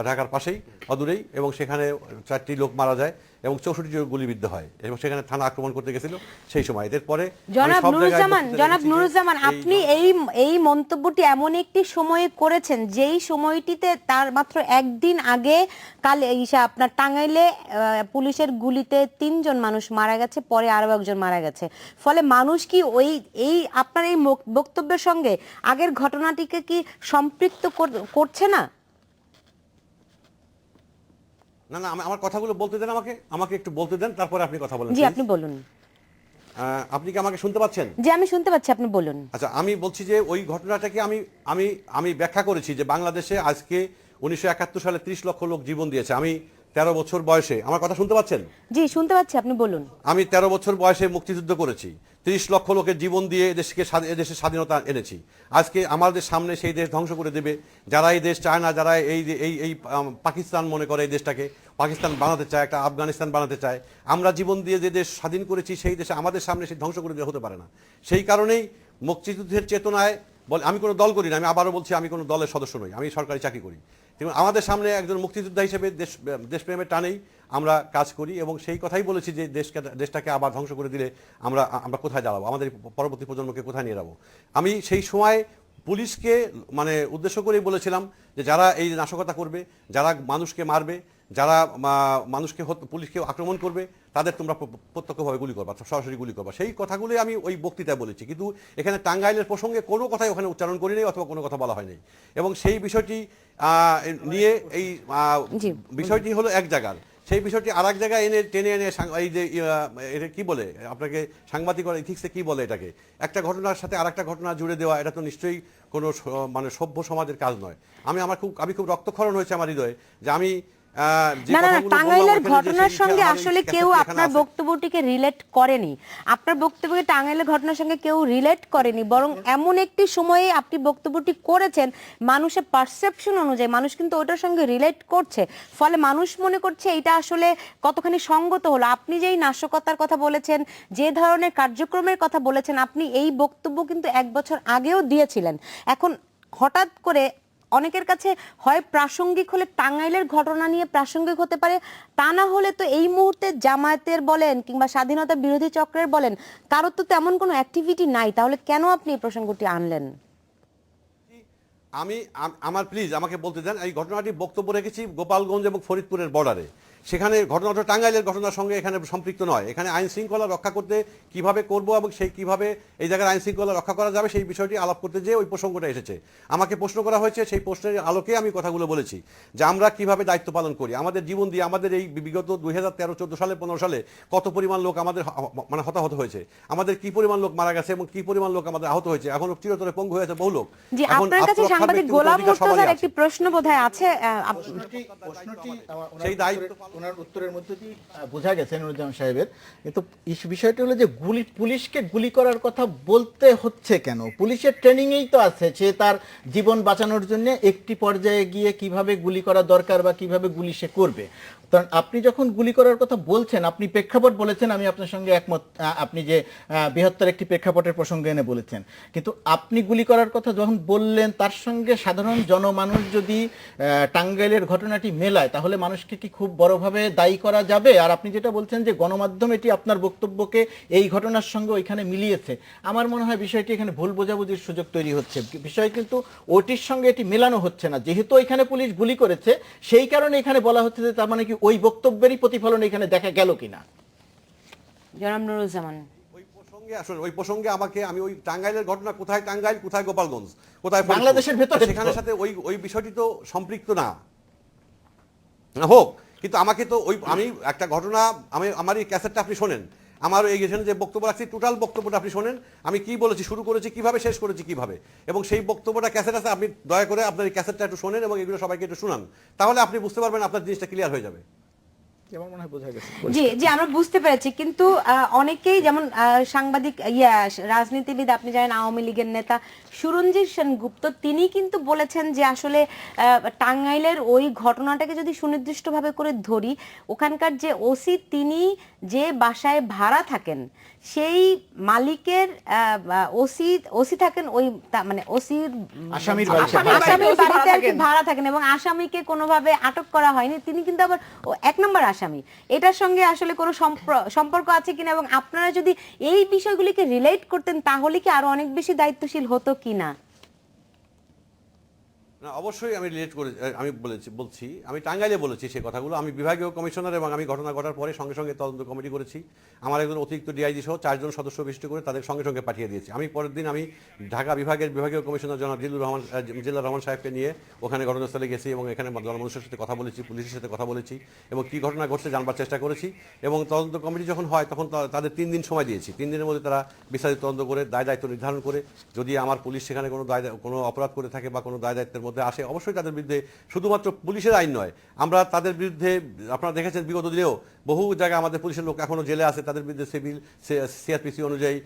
ঢাকার পাশেই অদূরেই, এবং সেখানে 4টি লোক মারা যায় এবং 64টি গুলিবিদ্ধ হয় এবং সেখানে থানা আক্রমণ করতে গেছিল সেই সময়। এরপরে জনাব নুরুজ্জামান, আপনি এই মন্তব্যটি এমন একটি সময়ে করেছেন যেই সময়টিতে তার মাত্র একদিন আগে আপনার টাঙ্গাইলে পুলিশের গুলিতে 3 জন মানুষ মারা গেছে, পরে আরো একজন মারা গেছে। ফলে মানুষ কি এই আপনার এই বক্তব্যের সঙ্গে আগের ঘটনাটিকে কি সম্পৃক্ত করছে না? না, আমার কথাগুলো বলতে দেন, আমাকে একটু বলতে দেন, তারপরে আপনি কথা বলেন। জি, আপনি বলুন। আপনি কি আমাকে শুনতে পাচ্ছেন? জি, আমি শুনতে পাচ্ছি, আপনি বলুন। আচ্ছা, আমি বলছি যে ওই ঘটনাটাকে আমি ব্যাখ্যা করেছি যে বাংলাদেশে আজকে 1971 সালে 30 লক্ষ লোক জীবন দিয়েছে। আমি 13 বছর বয়সে, আমার কথা শুনতে পাচ্ছেন? জি, শুনতে পাচ্ছি, আপনি বলুন। আমি 13 বছর বয়সে মুক্তিযুদ্ধ করেছি, 30 লক্ষ লোকের জীবন দিয়ে এদেশের স্বাধীনতা এনেছি। আজকে আমাদের সামনে সেই দেশ ধ্বংস করে দেবে যারা এই দেশ চায় না, যারা এই পাকিস্তান মনে করে এই দেশটাকে পাকিস্তান বানাতে চায়, একটা আফগানিস্তান বানাতে চায়। আমরা জীবন দিয়ে যে দেশ স্বাধীন করেছি সেই দেশে আমাদের সামনে সেই ধ্বংস করে দেওয়া হতে পারে না। সেই কারণেই মুক্তিযুদ্ধের চেতনায় আমি কোনো দল করি না, আমি আবারও বলছি আমি কোনো দলের সদস্য নই, আমি সরকারি চাকরি করি। কিন্তু আমাদের সামনে একজন মুক্তিযোদ্ধা হিসেবে দেশপ্রেমের টানেই আমরা কাজ করি এবং সেই কথাই বলেছি যে দেশটাকে আবার ধ্বংস করে দিলে আমরা কোথায় দাঁড়াবো, আমাদের পরবর্তী প্রজন্মকে কোথায় নিয়ে যাবো। আমি সেই সময় পুলিশকে উদ্দেশ্য করেই বলেছিলাম যে যারা এই নাশকতা করবে, যারা মানুষকে মারবে, যারা পুলিশকে আক্রমণ করবে, তাদের তোমরা প্রত্যক্ষভাবে গুলি করবা, সরাসরি গুলি করবা। সেই কথাগুলোই আমি ওই বক্তৃতায় বলেছি, কিন্তু এখানে টাঙ্গাইলের প্রসঙ্গে কোনো কথাই ওখানে উচ্চারণ করিনি অথবা কোনো কথা বলা হয়নি। এবং সেই বিষয়টি নিয়ে এই বিষয়টি হলো এক জায়গার, সেই বিষয়টি আর এক জায়গায় এনে টেনে এনে এই যে এটা কি বলে আপনাকে সাংবাদিকরা ইথিক্সে কি বলে, এটাকে একটা ঘটনার সাথে আর একটা ঘটনা জুড়ে দেওয়া, এটা তো নিশ্চয়ই কোনো মানে সভ্য সমাজের কাজ নয়। আমি খুব রক্তক্ষরণ হয়েছে আমার হৃদয়ে যে আমি না না টাঙ্গাইলের ঘটনার সঙ্গে আসলে কেউ আপনার বক্তব্যটিকে রিলেট করেনি, আপনার বক্তব্যকে টাঙ্গাইলের ঘটনার সঙ্গে কেউ রিলেট করেনি, বরং এমন একটি সময়ে আপনি বক্তব্যটি করেছেন মানুষের পারসেপশন অনুযায়ী মানুষ কিন্তু ওটার সঙ্গে রিলেট করছে, ফলে মানুষ মনে করছে এটা আসলে কতখানি সঙ্গত হলো। আপনি যেই নাশকতার কথা বলেছেন, যে ধরনের কার্যক্রমের কথা বলেছেন, আপনি এই বক্তব্য কিন্তু 1 বছর আগেও দিয়েছিলেন। এখন হঠাৎ করে অনেকের কাছে হয় প্রাসঙ্গিক হলে টাঙ্গাইলের ঘটনা নিয়ে প্রাসঙ্গিক হতে পারে, তা না হলে তো এই মুহূর্তে জামায়াতের বলেন কিংবা স্বাধীনতা বিরোধী চক্রের বলেন কারোর তো তেমন কোনো অ্যাক্টিভিটি নাই, তাহলে কেন আপনি এই প্রসঙ্গটি আনলেন? আমার প্লিজ আমাকে বলতে দেন, এই ঘটনাটি বক্তব্য রেখেছি গোপালগঞ্জ এবং ফরিদপুরের বর্ডারে। সেখানে ঘটনাটা টাঙ্গাইলের ঘটনার সঙ্গে এখানে সম্পৃক্ত নয়। এখানে আইন শৃঙ্খলা রক্ষা করতে কিভাবে করব এবং সেই কিভাবে এই জায়গায় আইন শৃঙ্খলা রক্ষা করা যাবে সেই বিষয়টি আলাপ করতে যেয়ে ওই প্রসঙ্গটা এসেছে। আমাকে প্রশ্ন করা হয়েছে, সেই প্রশ্নের আলোকে আমি কথাগুলো বলেছি যে আমরা কিভাবে দায়িত্ব পালন করি, আমাদের জীবন দিয়ে আমাদের এই বিগত 2013-14 সালে 15 সালে কত পরিমাণ লোক আমাদের মানে হতাহত হয়েছে, আমাদের কি পরিমাণ লোক মারা গেছে এবং কি পরিমাণ লোক আমাদের আহত হয়েছে, এখন চিরতরে পঙ্গু হয়েছে বহু লোক। জি, আপনার কাছে সাংবাদিক গোলাম মুর্তজার একটি প্রশ্ন বোধহয় আছে, প্রশ্নটি সেই দায়িত্ব ওনার উত্তরের মধ্যে দিয়ে বোঝা গেছে নুরুজ্জামান সাহেবের, কিন্তু বিষয়টি হলো যে পুলিশকে গুলি করার কথা বলতে হচ্ছে কেন? পুলিশের ট্রেনিংয়েই তো আছে, সে তার জীবন বাঁচানোর জন্য একটি পর্যায়ে গিয়ে কিভাবে গুলি করা দরকার বা কিভাবে গুলি সে করবে। কারণ আপনি যখন গুলি করার কথা বলছেন, আপনি প্রেক্ষাপট বলেছেন, আমি আপনার সঙ্গে একমত, আপনি যে বৃহত্তর একটি প্রেক্ষাপটের প্রসঙ্গ এনে বলেছেন, কিন্তু আপনি গুলি করার কথা যখন বললেন তার সঙ্গে সাধারণ জনমানুষ যদি টাঙ্গাইলের ঘটনাটি মেলায় তাহলে মানুষকে কি খুব বড়ভাবে দায়ী করা যাবে? আর আপনি যেটা বলছেন যে গণমাধ্যম এটি আপনার বক্তব্যকে এই ঘটনার সঙ্গে ওইখানে মিলিয়েছে, আমার মনে হয় বিষয়টি এখানে ভুল বোঝাবুঝির সুযোগ তৈরি হচ্ছে। বিষয় কিন্তু ওটির সঙ্গে এটি মেলানো হচ্ছে না। যেহেতু এখানে পুলিশ গুলি করেছে সেই কারণে এখানে বলা হচ্ছে যে তার মানে কি ওই বক্তব্যেরই প্রতিফলন এখানে দেখা গেল কিনা। জনাব নুরুজ্জামান, ওই প্রসঙ্গে আমাকে আমি ওই টাঙ্গাইলের ঘটনা কোথায় টাঙ্গাইল, কোথায় গোপালগঞ্জ, কোথায় বাংলাদেশের ভেতরে, সেখানে সাথে ওই বিষয়টি তো সম্পৃক্ত না হোক, কিন্তু আমাকে তো আমি একটা ঘটনা আমার এই ক্যাসেটটা আপনি শোনেন, আমার এখানে যে বক্তব্য রাখছি টোটাল বক্তব্যটা আপনি শোনেন, আমি কি বলেছি, শুরু করেছি কিভাবে, শেষ করেছি কিভাবে, এবং সেই বক্তব্যটা ক্যাসেট আছে, আপনি দয়া করে আপনার এই ক্যাসেটটা একটু শোনেন এবং এগুলো সবাইকে একটু শুনান, তাহলে আপনি বুঝতে পারবেন, আপনার জিনিসটা ক্লিয়ার হয়ে যাবে। জি জি আমরা বুঝতে পেরেছি, কিন্তু অনেকেই যেমন সাংবাদিক রাজনীতিবিদ, আপনি জানেন আওয়ামী লীগের নেতা সুরঞ্জিত সেনগুপ্ত, তিনি কিন্তু বলেছেন যে আসলে টাঙ্গাইলের ওই ঘটনাটাকে যদি সুনির্দিষ্টভাবে করে ধরি, ওখানকার যে ওসি তিনি যে বাসায় ভাড়া থাকেন সেই মালিকের ওসি থাকেন ওই মানে ওসির আসামির বাড়িতে আর কি ভাড়া থাকেন এবং আসামিকে কোনোভাবে আটক করা হয়নি, তিনি কিন্তু আবার 1 নম্বর আসামি। এটার সঙ্গে আসলে কোনো সম্পর্ক আছে কিনা এবং আপনারা যদি এই বিষয়গুলিকে রিলেট করতেন তাহলে কি আরো অনেক বেশি দায়িত্বশীল হতো কিনা? অবশ্যই আমি রিলেট করে আমি বলছি আমি টাঙ্গাইলে বলেছি সেই কথাগুলো। আমি বিভাগীয় কমিশনার এবং আমি ঘটনা ঘটার পরে সঙ্গে সঙ্গে তদন্ত কমিটি করেছি, আমার একজন অতিরিক্ত ডিআইজি সহ 4 জন সদস্য বিশিষ্ট করে তাদের সঙ্গে সঙ্গে পাঠিয়ে দিয়েছি। আমি পরের দিন আমি ঢাকা বিভাগের বিভাগীয় কমিশনার জনাব জিল্লুর রহমান সাহেবকে নিয়ে ওখানে ঘটনাস্থলে গেছি এবং এখানে জনমানুষের সাথে কথা বলেছি, পুলিশের সাথে কথা বলেছি এবং কি ঘটনা ঘটছে জানবার চেষ্টা করেছি। এবং তদন্ত কমিটি যখন হয় তখন তাদের 3 দিন সময় দিয়েছি। 3 দিনের মধ্যে তারা বিস্তারিত তদন্ত করে দায় দায়িত্ব নির্ধারণ করে যদি আমার পুলিশ সেখানে কোনো অপরাধ করে থাকে বা কোনো দায় দায়িত্বের মধ্যে আসে, অবশ্যই তাদের বিরুদ্ধে, শুধুমাত্র পুলিশের আইন নয়, আমরা তাদের বিরুদ্ধে, আপনারা দেখেছেন বিগত দিনেও বহু জায়গায় আমাদের পুলিশের লোক এখনো জেলে আছে, তাদের বিরুদ্ধে সিভিল সিআরপিসি অনুযায়ী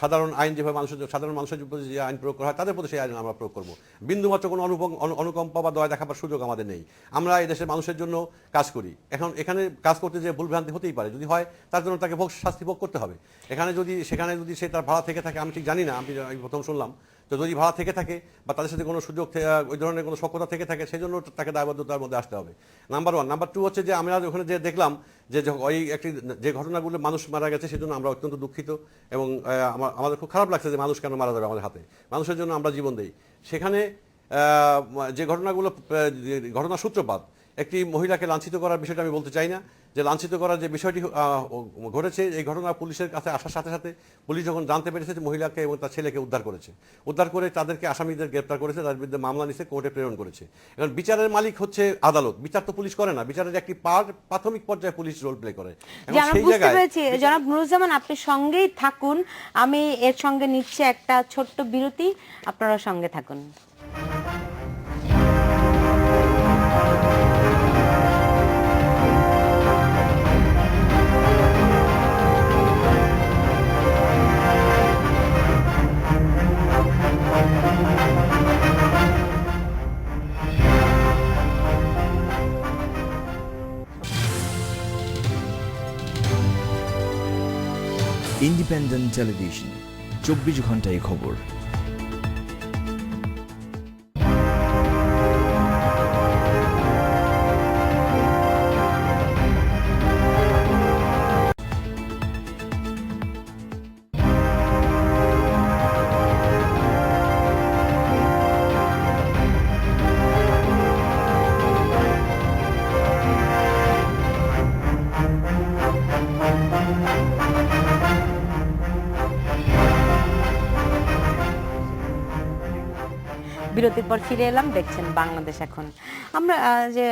সাধারণ আইন যেভাবে সাধারণ মানুষের প্রতি যে আইন প্রয়োগ করা হয় তাদের প্রতি সেই আইন আমরা প্রয়োগ করবো। বিন্দুমাত্র কোনো অনুকম্পা বা দয়া দেখাবার সুযোগ আমাদের নেই। আমরা এই দেশের মানুষের জন্য কাজ করি। এখন এখানে কাজ করতে যে ভুলভ্রান্তি হতেই পারে, যদি হয় তার জন্য তাকে শাস্তি ভোগ করতে হবে। সেখানে যদি সে তার ভাড়া থেকে থাকে, আমি ঠিক জানি না, আমি প্রথম শুনলাম, তো যদি ভাড়া থেকে থাকে বা তাদের সাথে কোনো সুযোগ ওই ধরনের কোনো সক্ষতা থেকে থাকে সেজন্য তাকে দায়বদ্ধতার মধ্যে আসতে হবে, নাম্বার 1। নাম্বার 2 হচ্ছে যে আমরা ওখানে যে দেখলাম যে ঘটনাগুলো মানুষ মারা গেছে সেজন্য আমরা অত্যন্ত দুঃখিত এবং আমাদের খুব খারাপ লাগছে যে মানুষ কেন মারা যাবে আমাদের হাতে, মানুষের জন্য আমরা জীবন দেই। সেখানে যে ঘটনার সূত্রপাত একটি মহিলাকে লাঞ্ছিত করার বিষয়টা আমি বলতে চাই না, যে লাঞ্ছিত করার যে বিষয়টি ঘটেছে, এই ঘটনা পুলিশের কাছে আসার সাথে সাথে পুলিশ যখন জানতে পেরেছে যে মহিলাকে এবং তার ছেলেকে উদ্ধার করেছে, উদ্ধার করে তাদেরকে আসামিদের গ্রেপ্তার করেছে, তাদের বিরুদ্ধে মামলা নিছে, কোর্টে প্রেরণ করেছে। এখন বিচারের মালিক হচ্ছে আদালত, বিচার তো পুলিশ করে না, বিচারের একটি প্রাথমিক পর্যায়ে পুলিশ রোল প্লে করে। যে আমরা বুঝতে পেরেছি। জনাব নুরুজ্জামান, আপনি সঙ্গেই থাকুন, আমি এর সঙ্গে নিচ্ছে একটা ছোট্ট বিরতি, আপনারা সঙ্গে থাকুন। ইন্ডিপেন্ডেন্ট টেলিভিশন, 24 ঘন্টায় খবর। বিরতির পর ফিরে এলাম, দেখছেন বাংলাদেশ এখন। আমরা যে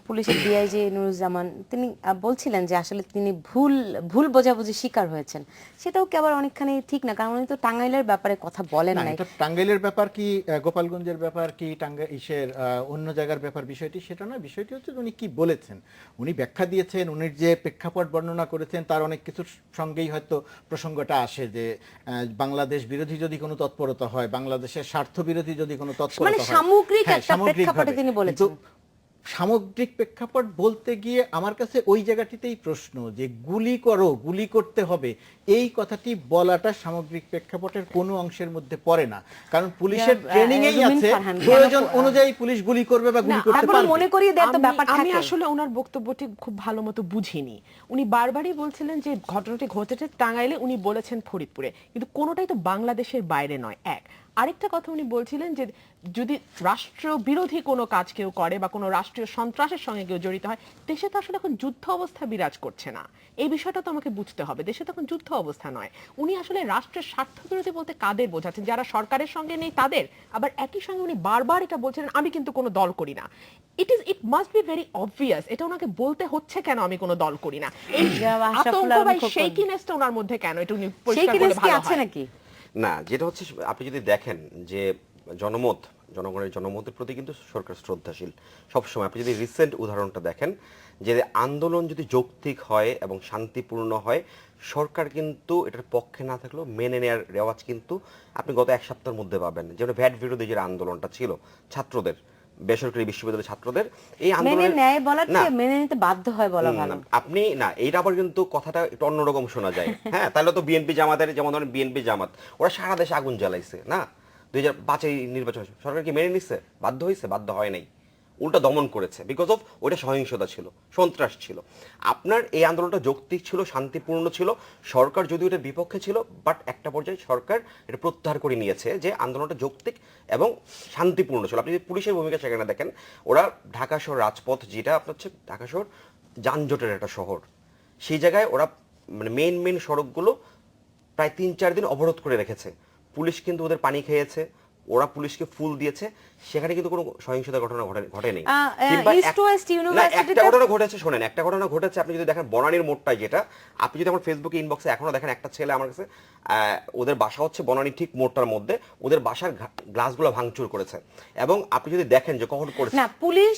পুলিশের ডিআইজি নুরুজ্জামান, তিনি বলছিলেন যে আসলে তিনি ভুল বোঝাবুঝি শিকার হয়েছেন, সেটাও কি আবার অনেকখানি ঠিক না, কারণ উনি তো টাঙ্গাইলের ব্যাপারে কথা বলেন নাই। এটা টাঙ্গাইলের ব্যাপার কি গোপালগঞ্জের ব্যাপার কি অন্য জায়গার ব্যাপার, বিষয়টি সেটা না। বিষয়টি হচ্ছে উনি কি বলেছেন, উনি ব্যাখ্যা দিয়েছেন, উনি যে প্রেক্ষাপট বর্ণনা করেছেন তার অনেক কিছুর সঙ্গেই হয়তো প্রসঙ্গটা আসে যে বাংলাদেশ বিরোধী যদি কোনো তৎপরতা হয়, বাংলাদেশের স্বার্থ বিরোধী যদি কোনো তৎপরতা মানে হয়, সামগ্রিক হ্যাঁ, একটা প্রেক্ষাপটে তিনি বলেছেন। সামগ্রিক প্রেক্ষাপট বলতে গিয়ে আমার কাছে ওই জায়গাটিতেই প্রশ্ন যে গুলি করো, গুলি করতে হবে, এই কথাটি বলাটা সামগ্রিক প্রেক্ষাপটের কোনো অংশের মধ্যে পড়ে না, কারণ পুলিশের ট্রেনিং এই আছে প্রয়োজন অনুযায়ী পুলিশ গুলি করবে বা গুলি করতে পারবে। মনে করিয়ে দেওয়ার তো ব্যাপার আমি থাকে। আসলে ওনার বক্তব্যটি খুব ভালো মতো বুঝিনি। উনি বারবারই বলছিলেন যে ঘটনাটি ঘটেছে টাঙ্গাইলে, উনি বলেছেন ফরিদপুরে, কিন্তু কোনোটাই তো বাংলাদেশের বাইরে নয়। আরেকটা কথা উনি বলছিলেন যে যদি রাষ্ট্র বিরোধী কোনো কাজ কেউ করে বা কোনো রাষ্ট্রীয় সন্ত্রাসের সঙ্গে কেউ জড়িত হয়, দেশে তো আসলে এখন যুদ্ধ অবস্থা বিরাজ করছে না, এই বিষয়টা তো আমাকে বুঝতে হবে। দেশে তো এখন যুদ্ধ অবস্থা নয়। উনি আসলে রাষ্ট্রের স্বার্থ বিরোধী বলতে কাদের বোঝাচ্ছেন? যারা সরকারের সঙ্গে নেই তাদের। আবার একই সঙ্গে উনি বারবার এটা বলছিলেন আমি কিন্তু কোনো দল করি না। It must be very obvious, এটা ওনাকে বলতে হচ্ছে কেন আমি কোনো দল করি না? এই আতঙ্ক বা শেকিনেসটা ওনার মধ্যে কেন, এটা উনি পরিষ্কার বলে ভালো আছে হয় নাকি? না, যেটা হচ্ছে আপনি যদি দেখেন যে জনগণের জনমতের প্রতি কিন্তু সরকার শ্রদ্ধাশীল সবসময়। আপনি যদি রিসেন্ট উদাহরণটা দেখেন, যে আন্দোলন যদি যৌক্তিক হয় এবং শান্তিপূর্ণ হয়, সরকার কিন্তু এটার পক্ষে না থাকলেও মেনে নেওয়ার রেওয়াজ কিন্তু আপনি গত এক সপ্তাহের মধ্যে পাবেন। যেমন ভ্যাট বিরোধী যে আন্দোলনটা ছিল ছাত্রদের, বেসরকারি বিশ্ববিদ্যালয়ের ছাত্রদের, এই আন্দোলনের মেনে নিতে বাধ্য হয় বলা ভালো। আপনি না, এইটা আবার কিন্তু কথাটা একটু অন্যরকম শোনা যায়। হ্যাঁ, তাহলে তো বিএনপি জামাতের, যেমন ধরেন বিএনপি জামাত, ওরা সারা দেশে আগুন জ্বালাইছে না, 2005 নির্বাচন, সরকার কি মেনে নিচ্ছে? বাধ্য হয়েছে? বাধ্য হয় নাই, উল্টা দমন করেছে, বিকজ অফ ওইটা সহিংসতা ছিল, সন্ত্রাস ছিল। আপনার এই আন্দোলনটা যৌক্তিক ছিল, শান্তিপূর্ণ ছিল, সরকার যদিও এটার বিপক্ষে ছিল, বাট একটা পর্যায়ে সরকার এটা প্রত্যাহার করে নিয়েছে যে আন্দোলনটা যৌক্তিক এবং শান্তিপূর্ণ ছিল। আপনি যদি পুলিশের ভূমিকা সেখানে দেখেন, ওরা ঢাকা শহর রাজপথ, যেটা আপনার হচ্ছে ঢাকা শহর যানজটের একটা শহর, সেই জায়গায় ওরা মানে মেইন সড়কগুলো প্রায় 3-4 দিন অবরোধ করে রেখেছে। পুলিশ কিন্তু ওদের পানি খেয়েছে, ওরা পুলিশকে ফুল দিয়েছে, সেখানে কিন্তু কোনো সহিংসতার ঘটনা ঘটেনি। একটা ঘটনা ঘটেছে, শোনেন, একটা ঘটনা ঘটেছে, আপনি যদি দেখেন বনানীর মোড়টায়, যেটা আপনি যদি আমার ফেসবুকে ইনবক্সে এখনো দেখেন, একটা ছেলে আমার কাছে, ওদের বাসা হচ্ছে বনানী ঠিক মোড়টার মধ্যে, ওদের বাসার গ্লাসগুলো ভাঙচুর করেছে। এবং আপনি যদি দেখেন যে কখন করেছে, না, পুলিশ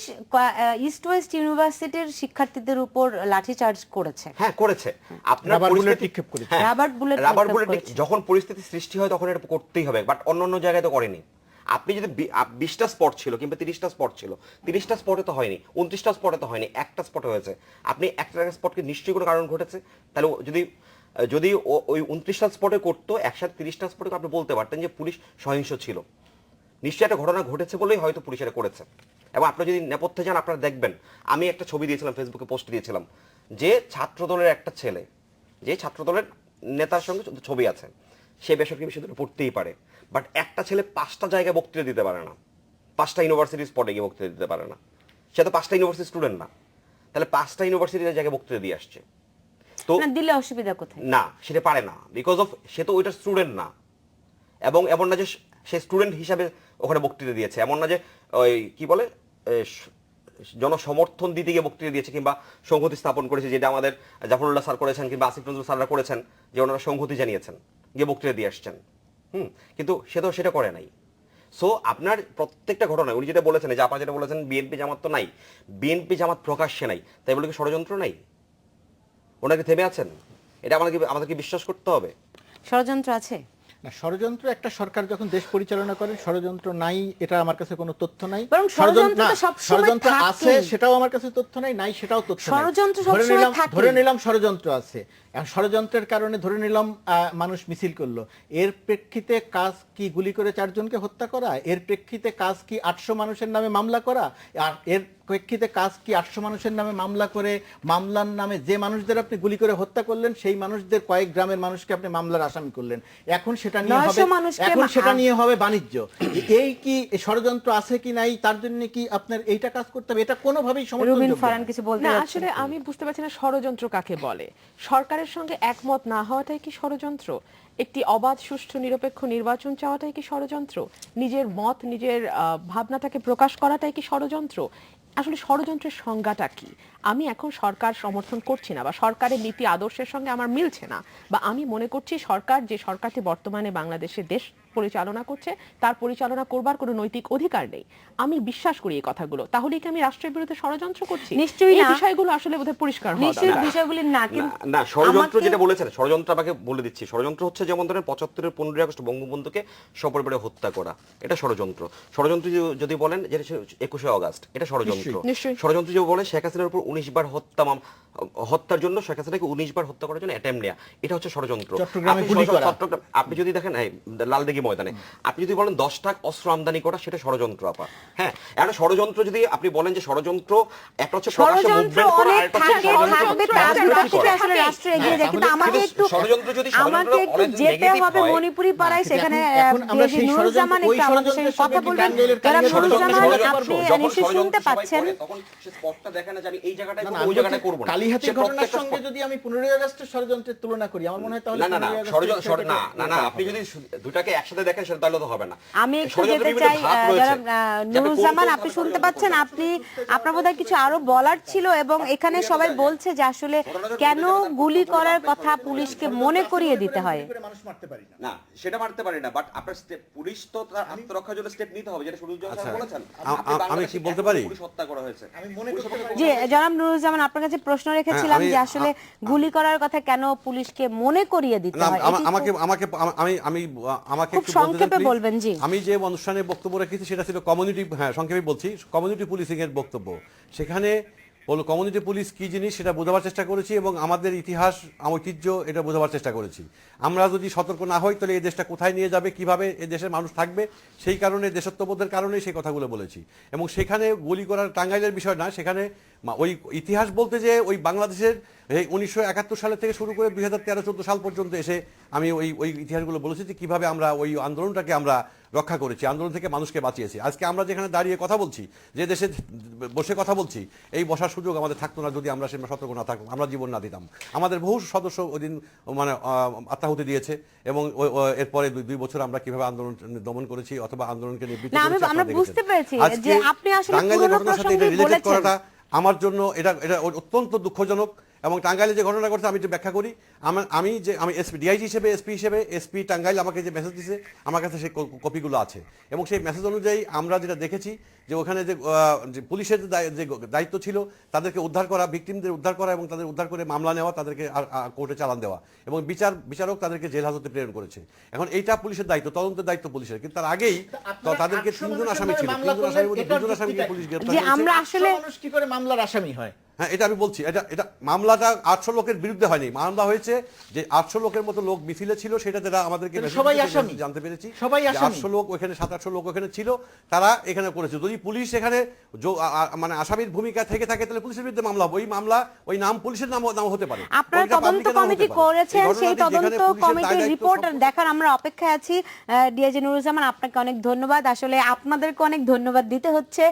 ইস্ট ওয়েস্ট ইউনিভার্সিটির শিক্ষার্থীদের উপর লাঠিচার্জ করেছে। হ্যাঁ করেছে, আপনার রাবার বুলেট নিক্ষেপ করেছে, রাবার বুলেট। যখন পরিস্থিতি সৃষ্টি হয় তখন এটা করতেই হবে, বাট অন্য জায়গায় তো করেনি। আপনি যদি 20টা স্পট ছিল কিংবা 30টা স্পট ছিল, 30টা স্পটে তো হয়নি, 29টা স্পটে তো হয়নি, একটা স্পটে হয়েছে। আপনি একটা স্পটকে নিশ্চয়ই কোনো কারণ ঘটেছে। তাহলে যদি ওই 29টা স্পটে করতো, একসাথে 30টা স্পটে আপনি বলতে পারতেন যে পুলিশ সহিংস ছিল। নিশ্চয়ই একটা ঘটনা ঘটেছে বলেই হয়তো পুলিশ এটা করেছে। এবং আপনি যদি নেপথ্যে যান, আপনারা দেখবেন, আমি একটা ছবি দিয়েছিলাম, ফেসবুকে পোস্ট দিয়েছিলাম, যে ছাত্রদলের একটা ছেলে, যে ছাত্রদলের নেতার সঙ্গে ছবি আছে, সে বেসরকারি বিশ্ববিদ্যালয়ে পড়তেই পারে, বাট একটা ছেলে 5টা জায়গায় বক্তৃতা দিতে পারে না, 5টা ইউনিভার্সিটি স্পটে গিয়ে বক্তৃতা দিতে পারে না। সে তো 5টা ইউনিভার্সিটি স্টুডেন্ট না, তাহলে 5টা ইউনিভার্সিটির জায়গায় বক্তৃতা দিয়ে আসছে। তো না দিলে অসুবিধা কোথায়? না, সেটা পারে না, বিকজ অফ সে তো ওইটার স্টুডেন্ট না। এবং এমন না যে সে স্টুডেন্ট হিসাবে ওখানে বক্তৃতা দিয়েছে, এমন না যে ওই কি বলে জনসমর্থন দিতে গিয়ে বক্তৃতা দিয়েছে কিংবা সংহতি স্থাপন করেছে, যেটা আমাদের জাফরুল্লাহ স্যার করেছেন কিংবা আসিফ নজরুল স্যাররা করেছেন, যে ওনারা সংহতি জানিয়েছেন, গিয়ে বক্তৃতা দিয়ে আসছেন। কিন্তু সে তো সেটা করে নাই। সো আপনার প্রত্যেকটা ঘটনায় উনি যেটা বলেছেন, যে আপনারা যেটা বলেছেন বিএনপি জামাত তো নাই, বিএনপি জামাত প্রকাশ্যে নাই, তাই বলে কি ষড়যন্ত্র নাই? ওনাকে থেমে আছেন, এটা আমাদেরকে বিশ্বাস করতে হবে। ষড়যন্ত্র আছে না, ষড়যন্ত্র একটা সরকার যখন দেশ পরিচালনা করে, ষড়যন্ত্র নাই এটা আমার কাছে কোনো তথ্য নাই। বরং ষড়যন্ত্র তো সবসময় ষড়যন্ত্র থাকেই। আছে সেটাও আমার কাছে তথ্য নাই, নাই সেটাও তথ্য নাই। ষড়যন্ত্র সবসময় থাকেই। ধরে নিলাম ষড়যন্ত্র আছে, এখন ষড়যন্ত্রের কারণে ধরে নিলাম মানুষ মিছিল করলো, এর প্রেক্ষিতে কাজ কি গুলি করে 4 জনকে হত্যা করা? এর প্রেক্ষিতে কাজ কি 800 মানুষের নামে মামলা করা? আর এর প্রেক্ষিতে কাজ কি 800 মানুষের নামে মামলা করে, মামলার নামে যে মানুষদের আপনি গুলি করে হত্যা করলেন সেই মানুষদের কয়েক গ্রামের মানুষকে আপনি মামলার আসামি করলেন, এখন সেটা নিয়ে 900 হবে, মানুষকে এখন সেটা নিয়ে হবে বাণিজ্য। এই কি ষড়যন্ত্র আছে কি নাই তার জন্য কি আপনার এইটা কাজ করতে হবে? এটা কোনোভাবেই রুবিন সমর্থনযোগ্য ফারহান না। কিছু বলতে না, যাচ্ছেন? আসলে আমি বুঝতে পারছি না ষড়যন্ত্র কাকে বলে। সরকারের সঙ্গে একমত না হওয়াটাই কি ষড়যন্ত্র? একটি অবাধ সুষ্ঠু নিরপেক্ষ নির্বাচন চাওয়াটাই কি ষড়যন্ত্র? নিজের মত, নিজের ভাবনাটাকে প্রকাশ করাটাই কি ষড়যন্ত্র? আসলে ষড়যন্ত্রের সংজ্ঞাটা কি? আমি এখন সরকার সমর্থন করছি না, বা সরকারের নীতি আদর্শের সঙ্গে আমার মিলছে না, বা আমি মনে করছি সরকার যে সরকারটি বর্তমানে বাংলাদেশের দেশ পরিচালনা করছে তার পরিচালনা করবার কোনো নৈতিক অধিকার নেই, আমি বিশ্বাস করি এই কথাগুলো, তাহলে কি আমি রাষ্ট্রের বিরুদ্ধে ষড়যন্ত্র করছি? নিশ্চয়ই এই না। বিষয়গুলো আসলে বোধহয় পরিষ্কার হওয়া নিশ্চয়ই দরকার। বিষয়গুলি না, কিন্তু না, ষড়যন্ত্র আমাকে- যেটা বলেছেন, ষড়যন্ত্র আমাকে বলে দিচ্ছি। ষড়যন্ত্র হচ্ছে যেমন ধরেন 75-এর 15ই আগস্ট বঙ্গবন্ধুকে সপরিবারে হত্যা করা, এটা ষড়যন্ত্র। ষড়যন্ত্র যদি বলেন যেটা 21শে অগাস্ট, এটা ষড়যন্ত্র। নিশ্চয়ই। ষড়যন্ত্র যদি বলেন শেখ হাসিনার উপর 19 বার হত্যার জন্য, শেখ হাসিনাকে 19 বার হত্যা করার জন্য অ্যাটেম্প নেয়া, এটা হচ্ছে ষড়যন্ত্র। চট্টগ্রামে গুলি করা। আপনি যদি দেখেন লালদিঘি ময়দানে, আপনি যদি বলেন 10 ট্রাক অস্ত্র আমদানি করা, সেটা ষড়যন্ত্র। আপা হ্যাঁ, এখন ষড়যন্ত্র যদি আপনি বলেন যে ষড়যন্ত্র একটা হচ্ছে প্রকাশ্যে ষড়যন্ত্র মুভমেন্ট করা, অনেক আরেকটা হচ্ছে থাকে, ষড়যন্ত্র থাকবে, করতে তার হবে। প্রেক্ষিতে আসলে রাষ্ট্র এগিয়ে যায়। কিন্তু আমাকে একটু ষড়যন্ত্র যদি আমাকে একটু যেতে হবে মণিপুরি পাড়ায়, সেখানে এখন আমরা সেই নুরুজ্জামান ষড়যন্ত্র- একটু ওই আমাদের সঙ্গে ষড়যন্ত্রের কথা সঙ্গে বলবেন। টাঙ্গাইলের যারা কাহিনী নুরুজ্জামান, ষড়যন্ত্র আপনি যখন নিশ্চয়ই ষড়যন্ত্র শুনতে সবাই পাচ্ছেন। করে, তখন সে স্পষ্টটা দেখে না যে আমি এই জায়গাটায় না, করব, না, ওই আমি জায়গাটায় বলছি, করব না। কালিহাতির সে ঘটনার প্রত্যেকটা সঙ্গে যদি আমি 15ই আগস্টের ষড়যন্ত্রের তুলনা করি, আমার মনে হয় তাহলে না, 15ই আগস্টের ষড়যন্ত্র না, বিষয়টাকে আপনি যদি দুটাকে একসাথে দেখেন সেটা তাহলে তো হবে না। আমি একটু ষড়যন্ত্রের যেতে বিভিন্ন চাই, ধাপ রয়েছে। যারা যাতে কোন নুরুজ্জামান, কোন আপনি ধাপে শুনতে ষড়যন্ত্র পাচ্ছেন? করতে আপনি আপনার বোধহয় কিছু আরো বলার ছিল, এবং এখানে সবাই বলছে যে আসলে কেন গুলি করার কথা পুলিশকে মনে করিয়ে দিতে হয়। মানুষ মারতে পারি না। না, সেটা মারতে পারি না, বাট আপনার পুলিশ তো তার আত্মরক্ষার জন্য স্টেপ নিতে হবে, যেটা সুরুজ্জামান স্যার বলেছেন। আমি কি বলতে পারি? পুলিশ হত্যা করা হয়েছে। আমি মনে করতে পারি জি জনাব নুরুজ্জামান, আপনার কাছে প্রশ্ন রেখেছিলাম আমি- যে আসলে গুলি করার কথা কেন পুলিশকে মনে করিয়ে দিতে না, হয়। এটি আমাকে খুব- আমাকে আমি আমি আমাকে খুব একটু বলতে দেন, সংক্ষেপে please। বলবেন, জি। আমি যে অনুষ্ঠানে বক্তব্য রেখেছি সেটা ছিল কমিউনিটি, হ্যাঁ সংক্ষেপে বলছি, কমিউনিটি পুলিশিং এর বক্তব্য। সেখানে বলো কমিউনিটি পুলিশ কি জিনিস সেটা বোঝাবার চেষ্টা করেছি, এবং আমাদের ইতিহাস, ঐতিহ্য এটা বোঝাবার চেষ্টা করেছি। আমরা যদি সতর্ক না হই তাহলে এই দেশটা কোথায় নিয়ে যাবে, কিভাবে এই দেশের মানুষ থাকবে, সেই কারণে দেশত্ববোধের কারণে সেই কথাগুলো বলেছি। এবং সেখানে গুলি করার টাঙ্গাইলের বিষয় না, সেখানে ওই ইতিহাস বলতে যে ওই বাংলাদেশের এই 1971 সালের থেকে শুরু করে 2013-14 সাল পর্যন্ত এসে আমি ওই ইতিহাসগুলো বলেছি যে কীভাবে আমরা ওই আন্দোলনটাকে আমরা রক্ষা করেছি, আন্দোলন থেকে মানুষকে বাঁচিয়েছি। আজকে আমরা যেখানে দাঁড়িয়ে কথা বলছি, যে দেশে বসে কথা বলছি, এই বসার সুযোগ আমাদের থাকতো না যদি আমরা সেটা সতর্ক না থাকতাম, আমরা জীবন না দিতাম। আমাদের বহু সদস্য ওই দিন মানে আত্মাহুতি দিয়েছে, এবং এরপরে 2 বছর আমরা কিভাবে আন্দোলন দমন করেছি অথবা আন্দোলনকে নিবৃত্ত না, করেছি আমরা আপনারা দেখেছেন। বুঝতে পেরেছি আজকে যে আপনি আসলে টাঙ্গাইলের পুরনো ঘটনার সাথে এটা প্রসঙ্গই রিলেটেড বলেছেন। করাটা আমার জন্য এটা অত্যন্ত দুঃখজনক। এবং টাঙ্গাইলে যে ঘটনা ঘটছে আমি একটু ব্যাখ্যা করি। আমি এসপি ডিআইজি হিসেবে এসপি টাঙ্গাইল আমাকে যে মেসেজ দিয়েছে, আমার কাছে সেই কপিগুলো আছে, এবং সেই মেসেজ অনুযায়ী আমরা যেটা দেখেছি যে ওখানে যে পুলিশের যে দায়িত্ব ছিল তাদেরকে উদ্ধার করা, ভিকটিমদের উদ্ধার করা এবং তাদের উদ্ধার করে মামলা নেওয়া, তাদেরকে কোর্টে চালান দেওয়া, এবং বিচারক তাদেরকে জেল হাজতে প্রেরণ করেছে। এখন এইটা পুলিশের দায়িত্ব, তদন্তের দায়িত্ব পুলিশের, কিন্তু তার আগেই তাদেরকে 3 জন আসামি ছিল, 3 জন আসামির মধ্যে 2 জন আসামিকে পুলিশ গ্রেফতার যে করেছে। আমরা আসলে 800 মানুষ কি করে মামলার আসামি হয়? হ্যাঁ, এটা আমি বলছি, এটা মামলাটা 800 লোকের বিরুদ্ধে হয়নি, মামলা হয়েছে যে 800 লোকের মতো লোক মিছিলে ছিল, সেটা যারা আমাদেরকে তাহলে সবাই আসামি? জানতে পেরেছি সবাই যে আসামি? 800 লোক ওখানে, 700-800 লোক ওখানে ছিল, তারা এখানে করেছে। যদি পুলিশ এখানে মানে আসামির ভূমিকা থেকে থাকে তাহলে পুলিশের বিরুদ্ধে মামলা হবে। ওই মামলা, ওই নাম পুলিশের নাম হতে পারে। আপনারা ওইটা তদন্ত public-এর নাম কমিটি হতে পারে। করেছেন, এই সেই ঘটনাটি যেখানে তদন্ত পুলিশের কমিটির দায়-দায়িত্ব রিপোর্ট সম্পূর্ণ- দেখার আমরা অপেক্ষায় আছি। ডিআইজি নুরুজ্জামান, আপনাকে অনেক ধন্যবাদ। আসলে আপনাদেরকে অনেক ধন্যবাদ দিতে হচ্ছে,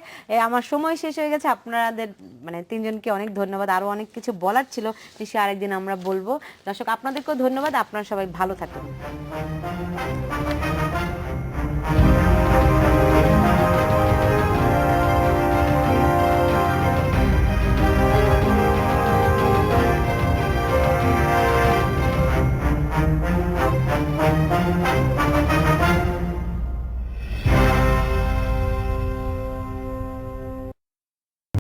আমার সময় শেষ হয়ে গেছে। আপনাদের মানে তিনজনকে অনেক ধন্যবাদ। আরো অনেক কিছু বলার ছিল, নিশ্চয়ই আরেকদিন আমরা বলবো। দর্শক, আপনাদেরকেও ধন্যবাদ। আপনারা সবাই ভালো থাকুন।